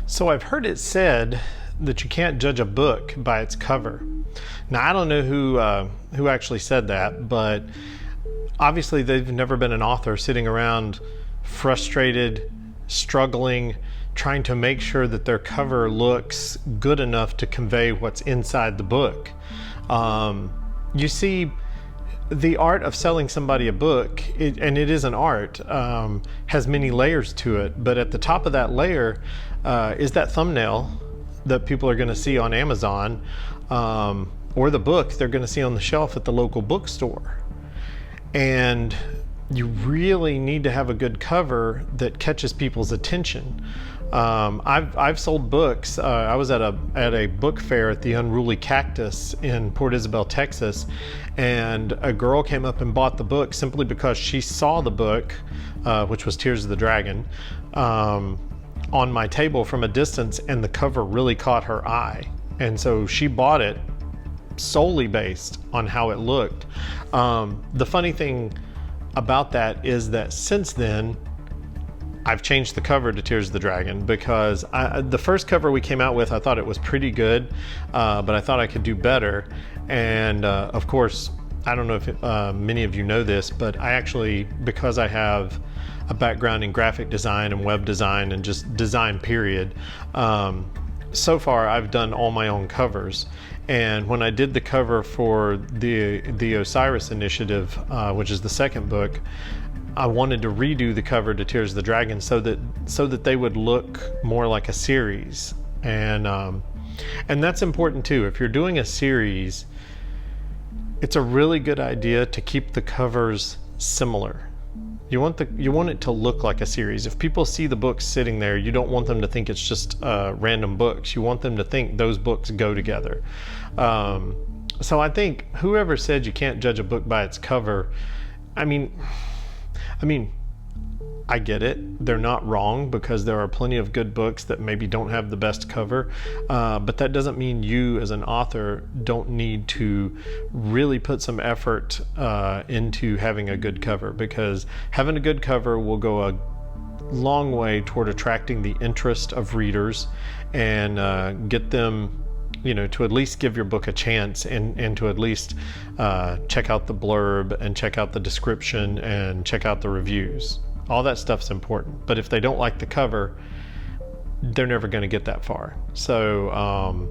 So I've heard it said that you can't judge a book by its cover. Now I don't know who actually said that, but obviously they've never been an author sitting around frustrated, struggling, trying to make sure that their cover looks good enough to convey what's inside the book. You see, the art of selling somebody a book, and it is an art, has many layers to it, but at the top of that layer is that thumbnail that people are going to see on Amazon, or the book they're going to see on the shelf at the local bookstore. And you really need to have a good cover that catches people's attention. I've sold books. I was at a book fair at the Unruly Cactus in Port Isabel, Texas, and a girl came up and bought the book simply because she saw the book, which was Tears of the Dragon, on my table from a distance, and the cover really caught her eye, and so she bought it solely based on how it looked. The funny thing about that is that since then I've changed the cover to Tears of the Dragon, because the first cover we came out with, I thought it was pretty good, but I thought I could do better. And of course, I don't know if many of you know this, but I actually, because I have a background in graphic design and web design and just design period, so far I've done all my own covers. And when I did the cover for the Osiris Initiative, which is the second book, I wanted to redo the cover to Tears of the Dragon so that they would look more like a series. And that's important too. If you're doing a series, it's a really good idea to keep the covers similar. You want it to look like a series. If people see the books sitting there, you don't want them to think it's just random books. You want them to think those books go together. So I think whoever said you can't judge a book by its cover, I mean, I get it. They're not wrong, because there are plenty of good books that maybe don't have the best cover, but that doesn't mean you as an author don't need to really put some effort into having a good cover, because having a good cover will go a long way toward attracting the interest of readers and get them, to at least give your book a chance, and to at least check out the blurb and check out the description and check out the reviews. All that stuff's important, but if they don't like the cover, they're never going to get that far. So,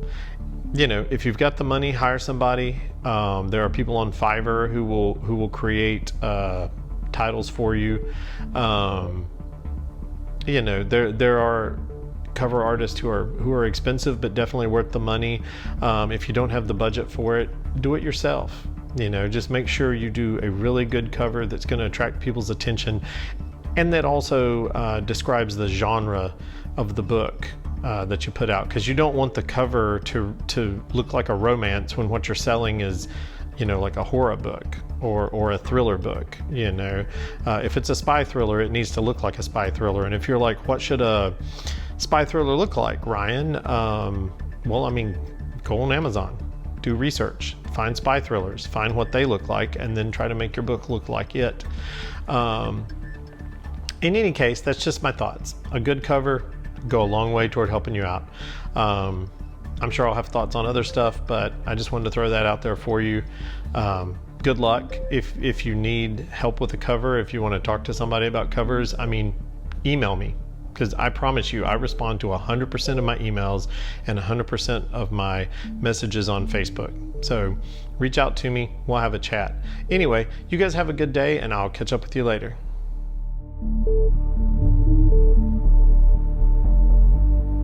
if you've got the money, hire somebody. There are people on Fiverr who will create titles for you. There are cover artists who are expensive but definitely worth the money. If you don't have the budget for it, do it yourself. Just make sure you do a really good cover that's going to attract people's attention, and that also describes the genre of the book that you put out, because you don't want the cover to look like a romance when what you're selling is like a horror book or a thriller book. If it's a spy thriller, it needs to look like a spy thriller. And if you're like, what should a spy thriller look like, Ryan? Go on Amazon, do research, find spy thrillers, find what they look like, and then try to make your book look like it. In any case, that's just my thoughts. A good cover go a long way toward helping you out. I'm sure I'll have thoughts on other stuff, but I just wanted to throw that out there for you. Good luck. If you need help with a cover, if you want to talk to somebody about covers, email me, because I promise you, I respond to 100% of my emails and 100% of my messages on Facebook. So reach out to me, we'll have a chat. Anyway, you guys have a good day, and I'll catch up with you later.